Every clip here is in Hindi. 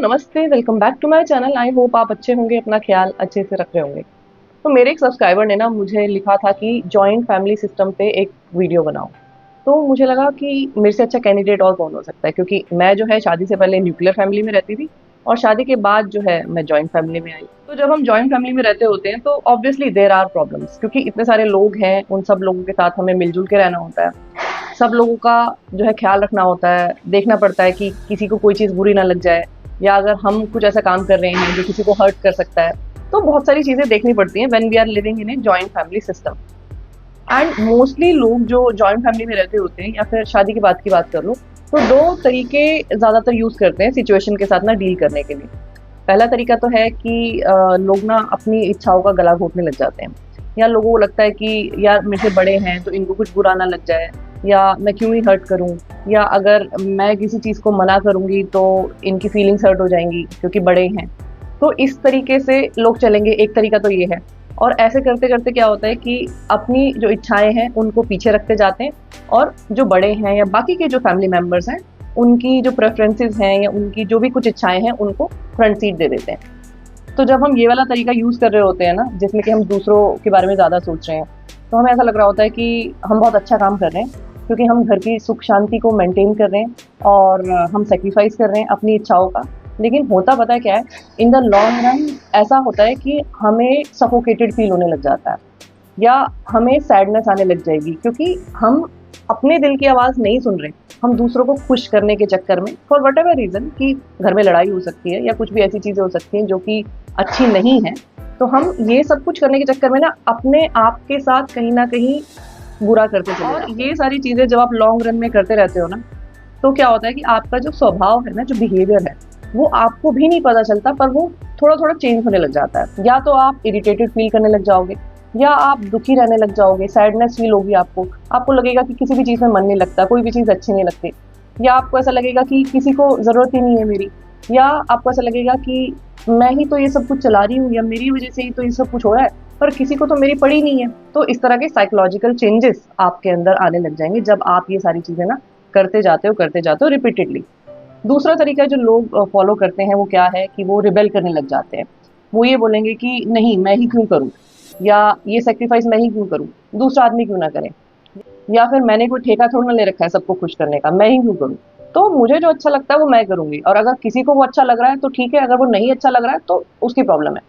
नमस्ते, welcome back to my channel. I hope आप अच्छे होंगे, अपना ख्याल अच्छे से रख रहे होंगे। तो मेरे एक सब्सक्राइबर ने ना मुझे लिखा था कि जॉइंट फैमिली सिस्टम पे एक वीडियो बनाओ। तो मुझे लगा कि मेरे से अच्छा कैंडिडेट और कौन हो सकता है, क्योंकि मैं जो है शादी से पहले न्यूक्लियर फैमिली में रहती थी और शादी के बाद जो है मैं जॉइंट फैमिली में आई। तो जब हम जॉइंट फैमिली में रहते होते हैं तो ऑब्वियसली देयर आर प्रॉब्लम्स, क्योंकि इतने सारे लोग हैं, उन सब लोगों के साथ हमें मिलजुल के रहना होता है। सब लोगों का जो है ख्याल रखना होता है, देखना पड़ता है कि किसी को कोई चीज़ बुरी ना लग जाए, या अगर हम कुछ ऐसा काम कर रहे हैं जो किसी को हर्ट कर सकता है। तो बहुत सारी चीज़ें देखनी पड़ती हैं when we are living in a joint family system. And mostly लोग जो जॉइंट फैमिली में रहते होते हैं, या फिर शादी के बाद की बात कर लो, तो दो तरीके ज़्यादातर यूज़ करते हैं सिचुएशन के साथ ना डील करने के लिए। पहला तरीका तो है कि लोग ना अपनी इच्छाओं का गला घोटने लग जाते हैं, या लोगों को लगता है कि यार मेरे से बड़े हैं तो इनको कुछ बुरा ना लग जाए, या मैं क्यों ही हर्ट करूं, या अगर मैं किसी चीज़ को मना करूंगी तो इनकी फीलिंग्स हर्ट हो जाएंगी क्योंकि बड़े हैं। तो इस तरीके से लोग चलेंगे, एक तरीका तो ये है। और ऐसे करते करते क्या होता है कि अपनी जो इच्छाएं हैं उनको पीछे रखते जाते हैं, और जो बड़े हैं या बाकी के जो फैमिली मेम्बर्स हैं उनकी जो प्रेफरेंसेस हैं या उनकी जो भी कुछ इच्छाएं हैं उनको फ्रंट सीट दे देते हैं। तो जब हम ये वाला तरीका यूज़ कर रहे होते हैं ना, जिसमें कि हम दूसरों के बारे में ज़्यादा सोच रहे हैं, तो हमें ऐसा लग रहा होता है कि हम बहुत अच्छा काम कर रहे हैं, क्योंकि हम घर की सुख शांति को मेंटेन कर रहे हैं और हम सेक्रीफाइस कर रहे हैं अपनी इच्छाओं का। लेकिन होता पता है क्या है, इन द लॉन्ग रन ऐसा होता है कि हमें सफोकेटेड फील होने लग जाता है, या हमें सैडनेस आने लग जाएगी, क्योंकि हम अपने दिल की आवाज़ नहीं सुन रहे। हम दूसरों को खुश करने के चक्कर में, फॉर वट एवर रीज़न, कि घर में लड़ाई हो सकती है या कुछ भी ऐसी चीज़ें हो सकती हैं जो कि अच्छी नहीं है, तो हम ये सब कुछ करने के चक्कर में ना अपने आप के साथ कहीं ना कहीं बुरा करते चले जाते हैं। और ये सारी चीज़ें जब आप लॉन्ग रन में करते रहते हो ना, तो क्या होता है कि आपका जो स्वभाव है ना, जो बिहेवियर है, वो आपको भी नहीं पता चलता, पर वो थोड़ा थोड़ा चेंज होने लग जाता है। या तो आप इरिटेटेड फील करने लग जाओगे, या आप दुखी रहने लग जाओगे, सैडनेस फील होगी आपको। आपको लगेगा कि किसी भी चीज़ में मन नहीं लगता, कोई भी चीज़ अच्छी नहीं लगती, या आपको ऐसा लगेगा कि किसी को ज़रूरत ही नहीं है मेरी, या आपको ऐसा लगेगा कि मैं ही तो ये सब कुछ चला रही हूँ, या मेरी वजह से ही तो ये सब कुछ हो रहा है, पर किसी को तो मेरी पड़ी नहीं है। तो इस तरह के साइकोलॉजिकल चेंजेस आपके अंदर आने लग जाएंगे जब आप ये सारी चीज़ें ना करते जाते हो रिपीटेडली। दूसरा तरीका जो लोग फॉलो करते हैं वो क्या है कि वो रिबेल करने लग जाते हैं। वो ये बोलेंगे कि नहीं, मैं ही क्यों करूँ, या ये सेक्रीफाइस मैं ही क्यों करूँ, दूसरा आदमी क्यों ना करे, या फिर मैंने कोई ठेका थोड़ा ना ले रखा है सबको खुश करने का, मैं ही क्यों करूँ। तो मुझे जो अच्छा लगता है वो मैं करूँगी, और अगर किसी को वो अच्छा लग रहा है तो ठीक है, अगर वो नहीं अच्छा लग रहा है तो उसकी प्रॉब्लम है।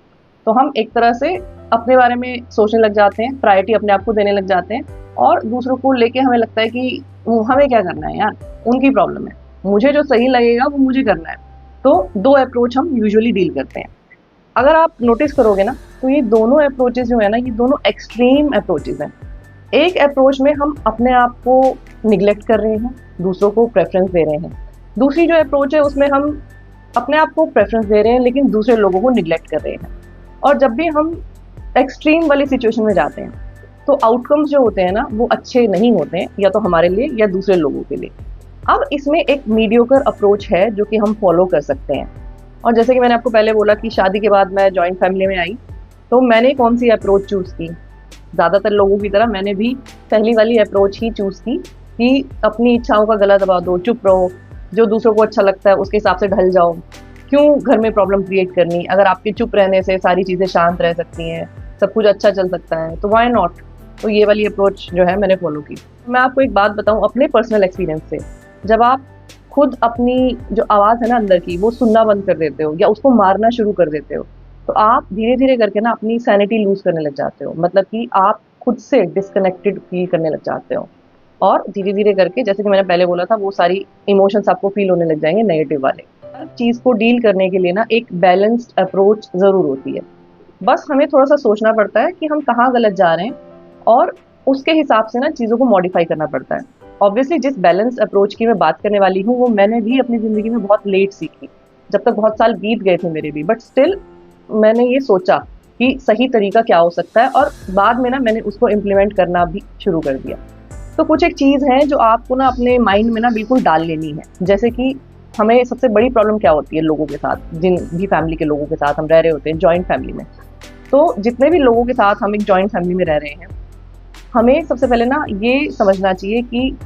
तो हम एक तरह से अपने बारे में सोचने लग जाते हैं, प्रायोरिटी अपने आप को देने लग जाते हैं, और दूसरों को लेके हमें लगता है कि हमें क्या करना है यार, उनकी प्रॉब्लम है, मुझे जो सही लगेगा वो मुझे करना है। तो दो अप्रोच हम यूजुअली डील करते हैं। अगर आप नोटिस करोगे ना, तो ये दोनों अप्रोचेस जो है ना, ये दोनों एक्सट्रीम अप्रोचेस हैं। एक अप्रोच में हम अपने आप को निगलेक्ट कर रहे हैं, दूसरों को प्रेफरेंस दे रहे हैं। दूसरी जो अप्रोच है उसमें हम अपने आप को प्रेफरेंस दे रहे हैं लेकिन दूसरे लोगों को निगलेक्ट कर रहे हैं। और जब भी हम एक्सट्रीम वाली सिचुएशन में जाते हैं, तो आउटकम्स जो होते हैं ना वो अच्छे नहीं होते हैं, या तो हमारे लिए या दूसरे लोगों के लिए। अब इसमें एक मीडियोकर अप्रोच है जो कि हम फॉलो कर सकते हैं। और जैसे कि मैंने आपको पहले बोला कि शादी के बाद मैं जॉइंट फैमिली में आई, तो मैंने कौन सी अप्रोच चूज़ की। ज़्यादातर लोगों की तरह मैंने भी पहली वाली अप्रोच ही चूज़ की कि अपनी इच्छाओं का गला दबा दो, चुप रहो, जो दूसरों को अच्छा लगता है उसके हिसाब से ढल जाओ। क्यों घर में प्रॉब्लम क्रिएट करनी, अगर आपके चुप रहने से सारी चीज़ें शांत रह सकती हैं, सब कुछ अच्छा चल सकता है, तो व्हाई नॉट। तो ये वाली अप्रोच जो है मैंने फॉलो की। मैं आपको एक बात बताऊँ अपने पर्सनल एक्सपीरियंस से, जब आप खुद अपनी जो आवाज़ है ना अंदर की, वो सुनना बंद कर देते हो या उसको मारना शुरू कर देते हो, तो आप धीरे धीरे करके ना अपनी सैनिटी लूज करने लग जाते हो। मतलब कि आप खुद से डिस्कनेक्टेड फील करने लग जाते हो, और धीरे धीरे करके, जैसे कि मैंने पहले बोला था, वो सारी इमोशंस आपको फील होने लग जाएंगे नेगेटिव वाले। हर चीज़ को डील करने के लिए ना एक बैलेंस्ड अप्रोच ज़रूर होती है। बस हमें थोड़ा सा सोचना पड़ता है कि हम कहाँ गलत जा रहे हैं, और उसके हिसाब से ना चीज़ों को मॉडिफाई करना पड़ता है। ऑब्वियसली जिस बैलेंस अप्रोच की मैं बात करने वाली हूँ वो मैंने भी अपनी ज़िंदगी में बहुत लेट सीखी, जब तक बहुत साल बीत गए थे मेरे भी, बट स्टिल मैंने ये सोचा कि सही तरीका क्या हो सकता है, और बाद में ना मैंने उसको इम्प्लीमेंट करना भी शुरू कर दिया। तो कुछ एक चीज़ है जो आपको ना अपने माइंड में ना बिल्कुल डाल लेनी है। जैसे कि हमें सबसे बड़ी प्रॉब्लम क्या होती है लोगों के साथ, जिन भी फैमिली के लोगों के साथ हम रह रहे होते हैं जॉइंट फैमिली में, तो जितने भी लोगों के साथ हम एक जॉइंट फैमिली में रह रहे हैं, हमें सबसे पहले ना ये समझना चाहिए कि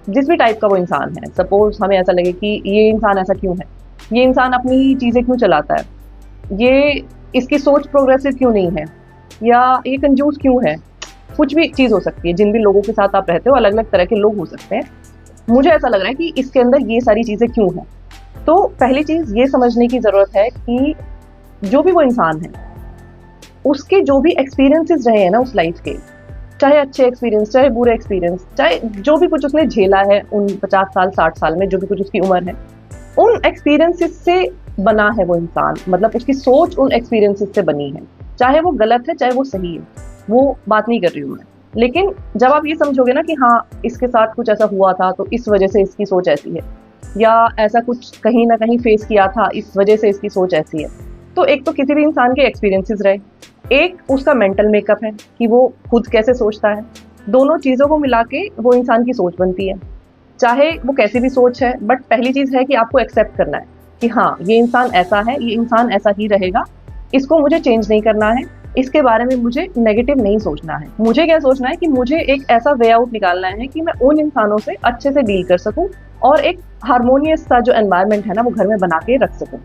जिस भी टाइप का वो इंसान है, सपोज हमें ऐसा लगे कि ये इंसान ऐसा क्यों है, ये इंसान अपनी चीज़ें क्यों चलाता है, ये इसकी सोच प्रोग्रेसिव क्यों नहीं है, या ये कंजूस क्यों है। कुछ भी चीज़ हो सकती है, जिन भी लोगों के साथ आप रहते हो अलग अलग तरह के लोग हो सकते हैं। मुझे ऐसा लग रहा है कि इसके अंदर ये सारी चीज़ें क्यों हैं। तो पहली चीज़ ये समझने की ज़रूरत है कि जो भी वो इंसान है, उसके जो भी एक्सपीरियंसेस रहे हैं ना उस लाइफ के, चाहे अच्छे एक्सपीरियंस, चाहे बुरे एक्सपीरियंस, चाहे जो भी कुछ उसने झेला है उन 50 साल 60 साल में, जो भी कुछ उसकी उम्र है, उन एक्सपीरियंसेस से बना है वो इंसान। मतलब उसकी सोच उन एक्सपीरियंसेस से बनी है, चाहे वो गलत है चाहे वो सही है, वो बात नहीं कर रही हूँ मैं। लेकिन जब आप ये समझोगे ना कि हाँ इसके साथ कुछ ऐसा हुआ था तो इस वजह से इसकी सोच ऐसी है, या ऐसा कुछ कहीं ना कहीं फेस किया था इस वजह से इसकी सोच ऐसी है, तो एक तो किसी भी इंसान के एक्सपीरियंसेस रहे, एक उसका मेंटल मेकअप है कि वो खुद कैसे सोचता है। दोनों चीज़ों को मिला के वो इंसान की सोच बनती है, चाहे वो कैसी भी सोच है। बट पहली चीज़ है कि आपको एक्सेप्ट करना है कि हाँ ये इंसान ऐसा है, ये इंसान ऐसा ही रहेगा, इसको मुझे चेंज नहीं करना है, इसके बारे में मुझे नेगेटिव नहीं सोचना है। मुझे क्या सोचना है कि मुझे एक ऐसा वे आउट निकालना है कि मैं उन इंसानों से अच्छे से डील कर सकूं और एक हार्मोनियस सा जो एनवायरनमेंट है ना वो घर में बना के रख सकूं।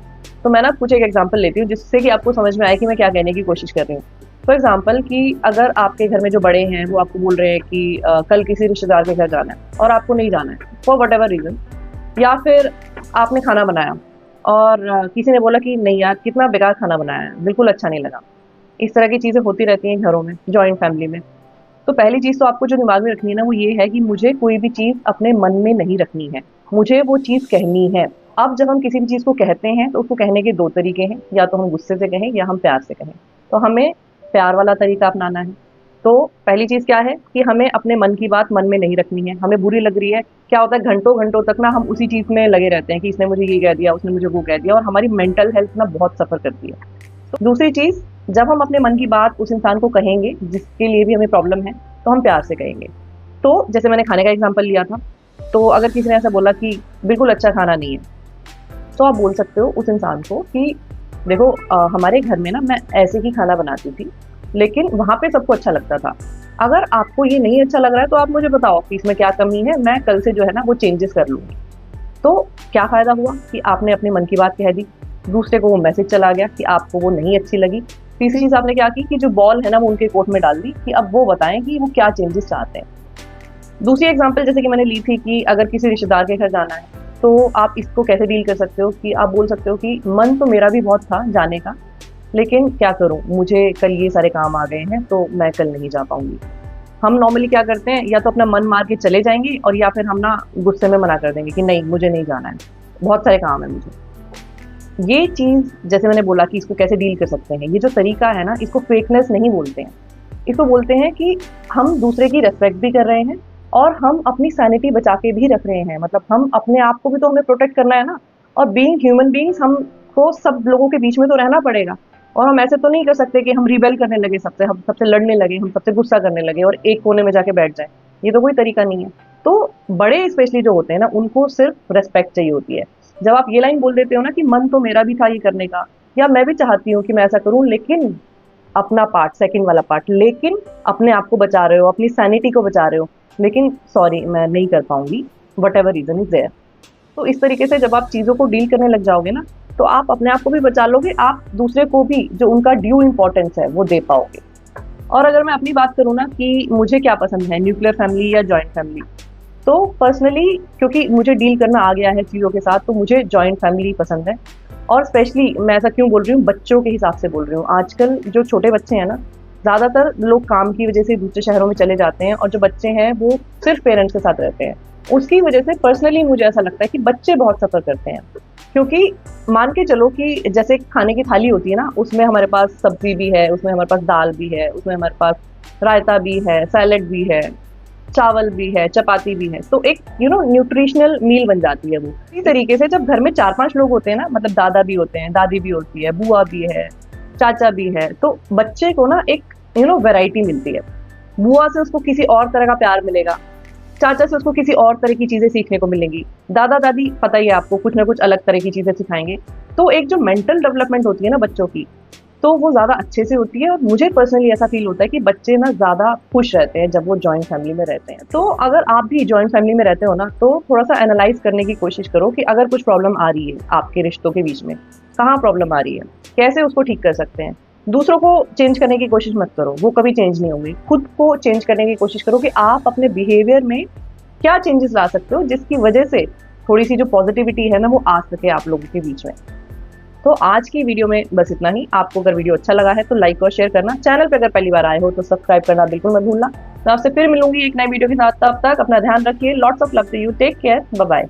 तो मैं ना कुछ एक एग्जांपल लेती हूँ जिससे कि आपको समझ में आए कि मैं क्या कहने की कोशिश कर रही हूँ। फॉर एग्जाम्पल कि अगर आपके घर में जो बड़े हैं वो आपको बोल रहे हैं कि कल किसी रिश्तेदार के घर जाना है और आपको नहीं जाना है फॉर वट एवर रीज़न, या फिर आपने खाना बनाया और किसी ने बोला कि नहीं यार कितना बेकार खाना बनाया है, बिल्कुल अच्छा नहीं लगा। इस तरह की चीज़ें होती रहती हैं घरों में, जॉइंट फैमिली में। तो पहली चीज़ तो आपको जो दिमाग में रखनी है ना वो ये है कि मुझे कोई भी चीज़ अपने मन में नहीं रखनी है, मुझे वो चीज़ कहनी है। अब जब हम किसी भी चीज़ को कहते हैं तो उसको कहने के दो तरीके हैं, या तो हम गुस्से से कहें या हम प्यार से कहें। तो हमें प्यार वाला तरीका अपनाना है। तो पहली चीज़ क्या है कि हमें अपने मन की बात मन में नहीं रखनी है। हमें बुरी लग रही है, क्या होता है घंटों घंटों तक ना हम उसी चीज़ में लगे रहते हैं कि इसने मुझे ये कह दिया, उसने मुझे वो कह दिया, और हमारी मेंटल हेल्थ ना बहुत सफ़र करती है। तो दूसरी चीज़, जब हम अपने मन की बात उस इंसान को कहेंगे जिसके लिए भी हमें प्रॉब्लम है, तो हम प्यार से कहेंगे। तो जैसे मैंने खाने का एग्जांपल लिया था, तो अगर किसी ने ऐसा बोला कि बिल्कुल अच्छा खाना नहीं है, तो आप बोल सकते हो उस इंसान को कि देखो हमारे घर में ना मैं ऐसे ही खाना बनाती थी, लेकिन वहाँ पे सबको अच्छा लगता था। अगर आपको ये नहीं अच्छा लग रहा है तो आप मुझे बताओ कि इसमें क्या कमी है, मैं कल से जो है ना वो चेंजेस कर लूँगी। तो क्या फ़ायदा हुआ कि आपने अपने मन की बात कह दी, दूसरे को वो मैसेज चला गया कि आपको वो नहीं अच्छी लगी। तीसरी चीज़ आपने क्या की कि जो बॉल है ना वो उनके कोर्ट में डाल दी कि अब वो बताएँ कि वो क्या चेंजेस चाहते हैं। दूसरी एग्जांपल जैसे कि मैंने ली थी कि अगर किसी रिश्तेदार के घर जाना है, तो आप इसको कैसे डील कर सकते हो कि आप बोल सकते हो कि मन तो मेरा भी बहुत था जाने का, लेकिन क्या करूँ, मुझे कल ये सारे काम आ गए हैं, तो मैं कल नहीं जा पाऊँगी। हम नॉर्मली क्या करते हैं, या तो अपना मन मार के चले जाएँगे और या फिर हम ना गुस्से में मना कर देंगे कि नहीं मुझे नहीं जाना है, बहुत सारे काम है मुझे। ये चीज़ जैसे मैंने बोला कि इसको कैसे डील कर सकते हैं, ये जो तरीका है ना इसको फेकनेस नहीं बोलते हैं। इसको बोलते हैं कि हम दूसरे की रिस्पेक्ट भी कर रहे हैं और हम अपनी सैनिटी बचा के भी रख रहे हैं। मतलब हम अपने आप को भी तो हमें प्रोटेक्ट करना है ना, और बीइंग ह्यूमन बीइंग्स हमको सब लोगों के बीच में तो रहना पड़ेगा। और हम ऐसे तो नहीं कर सकते कि हम रिबेल करने लगे सबसे, हम सबसे लड़ने लगे, हम सबसे गुस्सा करने लगे और एक कोने में जाके बैठ जाएँ। ये तो कोई तरीका नहीं है। तो बड़े स्पेशली जो होते हैं ना उनको सिर्फ रिस्पेक्ट चाहिए होती है। जब आप ये लाइन बोल देते हो ना कि मन तो मेरा भी था ये करने का, या मैं भी चाहती हूँ कि मैं ऐसा करूँ, लेकिन अपना पार्ट, सेकंड वाला पार्ट, लेकिन अपने आप को बचा रहे हो, अपनी सैनिटी को बचा रहे हो, लेकिन सॉरी मैं नहीं कर पाऊंगी, whatever reason is there. तो इस तरीके से जब आप चीज़ों को डील करने लग जाओगे ना, तो आप अपने आप को भी बचा लोगे, आप दूसरे को भी जो उनका ड्यू इम्पोर्टेंस है वो दे पाओगे। और अगर मैं अपनी बात करूँ ना कि मुझे क्या पसंद है, न्यूक्लियर फैमिली या जॉइंट फैमिली, तो पर्सनली क्योंकि मुझे डील करना आ गया है चीज़ों के साथ, तो मुझे जॉइंट फैमिली पसंद है। और स्पेशली मैं ऐसा क्यों बोल रही हूँ, बच्चों के हिसाब से बोल रही हूँ। आजकल जो छोटे बच्चे हैं ना, ज़्यादातर लोग काम की वजह से दूसरे शहरों में चले जाते हैं और जो बच्चे हैं वो सिर्फ पेरेंट्स के साथ रहते हैं। उसकी वजह से पर्सनली मुझे ऐसा लगता है कि बच्चे बहुत सफ़र करते हैं। क्योंकि मान के चलो कि जैसे खाने की थाली होती है ना, उसमें हमारे पास सब्जी भी है, उसमें हमारे पास दाल भी है, उसमें हमारे पास रायता भी है, सैलेड भी है, चावल भी है, चपाती भी है, तो एक न्यूट्रिशनल मील बन जाती है वो। इसी तरीके से जब घर में 4-5 लोग होते हैं ना, मतलब दादा भी होते हैं, दादी भी होती है, बुआ भी है, चाचा भी है, तो बच्चे को ना एक वैरायटी मिलती है। बुआ से उसको किसी और तरह का प्यार मिलेगा, चाचा से उसको किसी और तरह की चीज़ें सीखने को मिलेंगी, दादा दादी पता ही है आपको कुछ ना कुछ अलग तरह की चीज़ें सिखाएंगे। तो एक जो मेंटल डेवलपमेंट होती है ना बच्चों की, तो वो ज़्यादा अच्छे से होती है और मुझे पर्सनली ऐसा फ़ील होता है कि बच्चे ना ज़्यादा खुश रहते हैं जब वो जॉइंट फैमिली में रहते हैं। तो अगर आप भी जॉइंट फैमिली में रहते हो ना, तो थोड़ा-सा एनालाइज़ करने की कोशिश करो कि अगर कुछ प्रॉब्लम आ रही है आपके रिश्तों के बीच में, कहाँ प्रॉब्लम आ रही है? कैसे उसको ठीक कर सकते हैं? दूसरों को चेंज करने की कोशिश मत करो, वो कभी चेंज नहीं होंगे। खुद को चेंज करने की कोशिश करो कि आप अपने बिहेवियर में क्या चेंजेस ला सकते हो जिसकी वजह से थोड़ी-सी जो पॉज़िटिविटी है ना, वो आ सके आप लोगों के बीच में। तो आज की वीडियो में बस इतना ही। आपको अगर वीडियो अच्छा लगा है तो लाइक और शेयर करना। चैनल पे अगर पहली बार आए हो तो सब्सक्राइब करना बिल्कुल मत भूलना। मैं आपसे फिर मिलूंगी एक नई वीडियो के साथ। तब तक अपना ध्यान रखिए। Lots of love to you. Take care. Bye bye.